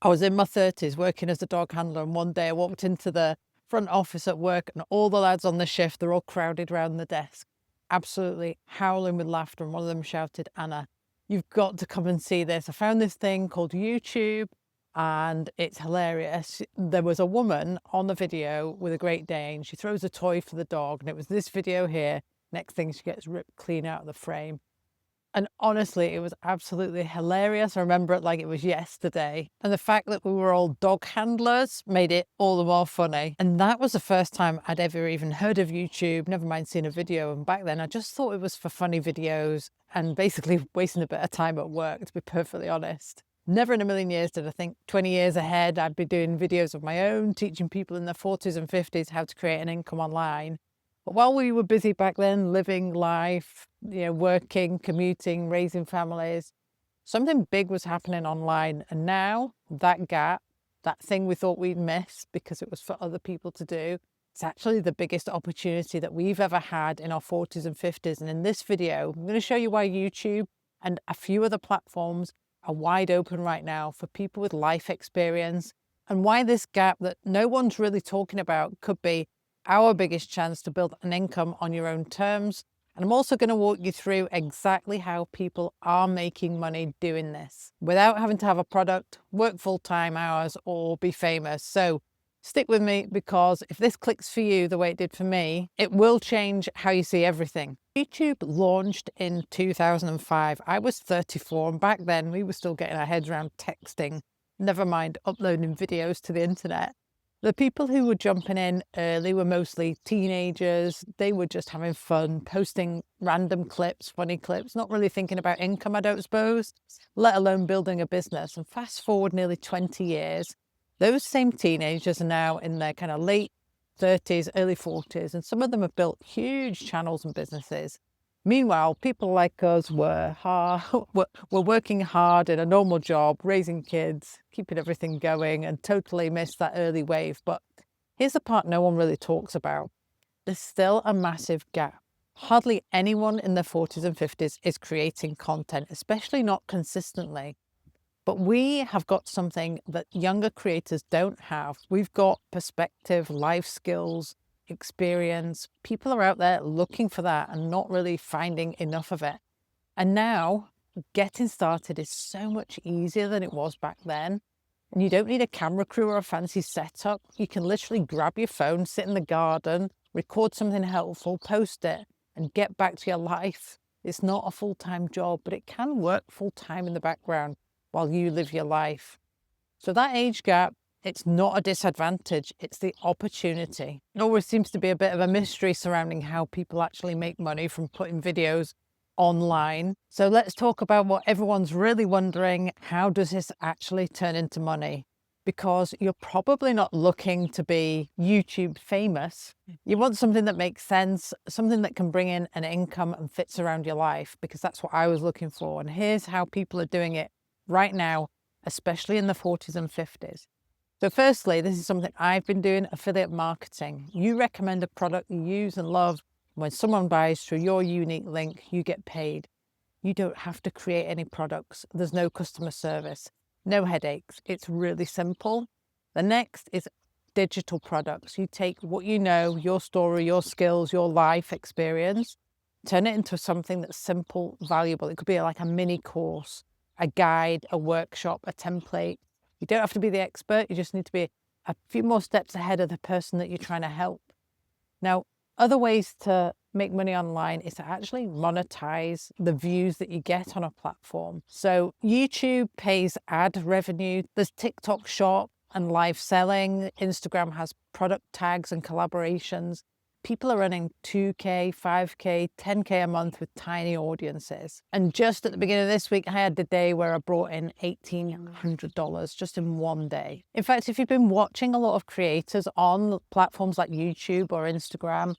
I was in my 30s working as a dog handler, and one day I walked into the front office at work and all the lads on the shift, they're all crowded around the desk, absolutely howling with laughter. And one of them shouted, "Anna, you've got to come and see this. I found this thing called YouTube and it's hilarious." There was a woman on the video with a Great Dane. She throws a toy for the dog, and it was this video here. Next thing, she gets ripped clean out of the frame. And honestly, it was absolutely hilarious. I remember it like it was yesterday. And the fact that we were all dog handlers made it all the more funny. And that was the first time I'd ever even heard of YouTube, never mind seeing a video. And back then I just thought it was for funny videos and basically wasting a bit of time at work, to be perfectly honest. Never in a million years did I think 20 years ahead I'd be doing videos of my own, teaching people in their 40s and 50s how to create an income online. But while we were busy back then, living life, working, commuting, raising families, something big was happening online. And now that gap, that thing we thought we'd miss because it was for other people to do, it's actually the biggest opportunity that we've ever had in our 40s and 50s. And in this video, I'm going to show you why YouTube and a few other platforms are wide open right now for people with life experience, and why this gap that no one's really talking about could be our biggest chance to build an income on your own terms. And I'm also going to walk you through exactly how people are making money doing this without having to have a product, work full-time hours, or be famous. So stick with me, because if this clicks for you the way it did for me, it will change how you see everything. YouTube launched in 2005. I was 34, and back then we were still getting our heads around texting, never mind uploading videos to the internet. The people who were jumping in early were mostly teenagers. They were just having fun, posting random clips, funny clips, not really thinking about income, I don't suppose, let alone building a business. And fast forward nearly 20 years, those same teenagers are now in their kind of late 30s, early 40s, and some of them have built huge channels and businesses. Meanwhile, people like us were working hard in a normal job, raising kids, keeping everything going, and totally missed that early wave. But here's the part no one really talks about. There's still a massive gap. Hardly anyone in their 40s and 50s is creating content, especially not consistently. But we have got something that younger creators don't have. We've got perspective, life skills, experience. People are out there looking for that and not really finding enough of it. And now getting started is so much easier than it was back then. And you don't need a camera crew or a fancy setup. You can literally grab your phone, sit in the garden, record something helpful, post it, and get back to your life. It's not a full-time job, but it can work full-time in the background while you live your life. So that age gap, it's not a disadvantage, it's the opportunity. It always seems to be a bit of a mystery surrounding how people actually make money from putting videos online. So let's talk about what everyone's really wondering. How does this actually turn into money? Because you're probably not looking to be YouTube famous. You want something that makes sense, something that can bring in an income and fits around your life, because that's what I was looking for. And here's how people are doing it right now, especially in the 40s and 50s. So firstly, this is something I've been doing, affiliate marketing. You recommend a product you use and love. When someone buys through your unique link, you get paid. You don't have to create any products. There's no customer service, no headaches. It's really simple. The next is digital products. You take what you know, your story, your skills, your life experience, turn it into something that's simple, valuable. It could be like a mini course, a guide, a workshop, a template. You don't have to be the expert. You just need to be a few more steps ahead of the person that you're trying to help. Now, other ways to make money online is to actually monetize the views that you get on a platform. So YouTube pays ad revenue. There's TikTok Shop and live selling. Instagram has product tags and collaborations. People are running 2K, 5K, 10K a month with tiny audiences. And just at the beginning of this week, I had the day where I brought in $1,800 just in one day. In fact, if you've been watching a lot of creators on platforms like YouTube or Instagram,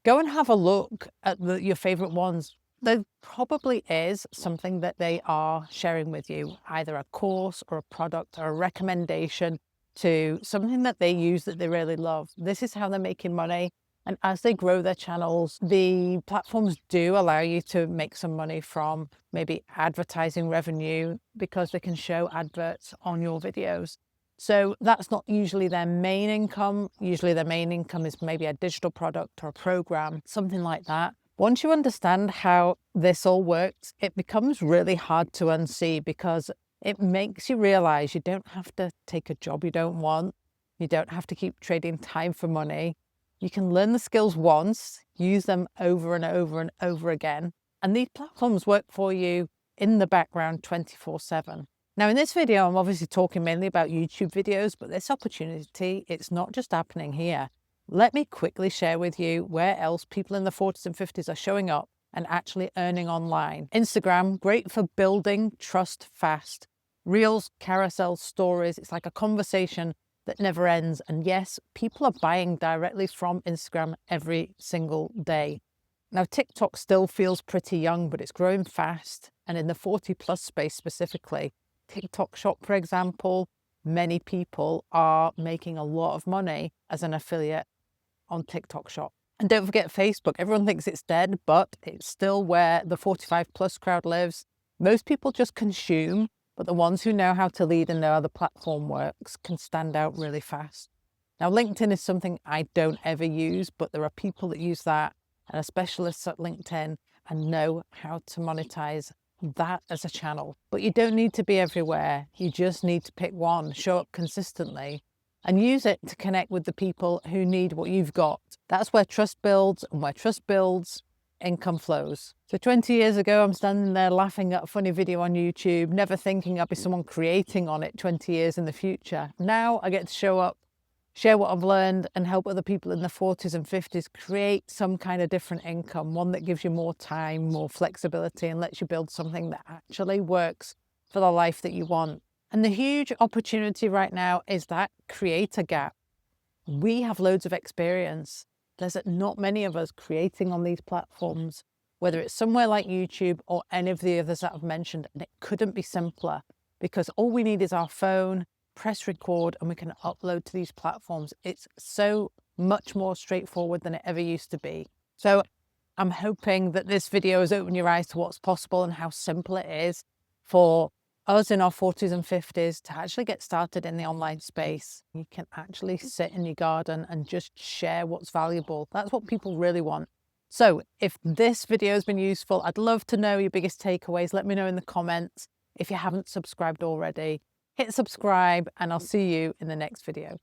go and have a look at your favorite ones. There probably is something that they are sharing with you, either a course or a product or a recommendation to something that they use that they really love. This is how they're making money. And as they grow their channels, the platforms do allow you to make some money from maybe advertising revenue because they can show adverts on your videos. So that's not usually their main income. Usually their main income is maybe a digital product or a program, something like that. Once you understand how this all works, it becomes really hard to unsee because it makes you realize you don't have to take a job you don't want. You don't have to keep trading time for money. You can learn the skills once, use them over and over and over again. And these platforms work for you in the background 24/7. Now in this video, I'm obviously talking mainly about YouTube videos, but this opportunity, it's not just happening here. Let me quickly share with you where else people in the 40s and 50s are showing up and actually earning online. Instagram, great for building trust fast. Reels, carousel stories, it's like a conversation that never ends. And yes, people are buying directly from Instagram every single day. Now, TikTok still feels pretty young, but it's growing fast. And in the 40+ space specifically, TikTok Shop, for example, many people are making a lot of money as an affiliate on TikTok Shop. And don't forget Facebook. Everyone thinks it's dead, but it's still where the 45+ crowd lives. Most people just consume, but the ones who know how to lead and know how the platform works can stand out really fast. Now, LinkedIn is something I don't ever use, but there are people that use that and are specialists at LinkedIn and know how to monetize that as a channel. But you don't need to be everywhere. You just need to pick one, show up consistently, and use it to connect with the people who need what you've got. That's where trust builds, and where trust builds, income flows. So 20 years ago, I'm standing there laughing at a funny video on YouTube, never thinking I'd be someone creating on it 20 years in the future. Now I get to show up, share what I've learned, and help other people in the 40s and 50s create some kind of different income, one that gives you more time, more flexibility, and lets you build something that actually works for the life that you want. And the huge opportunity right now is that creator gap. We have loads of experience. There's not many of us creating on these platforms, whether it's somewhere like YouTube or any of the others that I've mentioned, and it couldn't be simpler because all we need is our phone, press record, and we can upload to these platforms. It's so much more straightforward than it ever used to be. So I'm hoping that this video has opened your eyes to what's possible and how simple it is for us in our 40s and 50s to actually get started in the online space. You can actually sit in your garden and just share what's valuable. That's what people really want. So if this video has been useful, I'd love to know your biggest takeaways. Let me know in the comments. If you haven't subscribed already, hit subscribe, and I'll see you in the next video.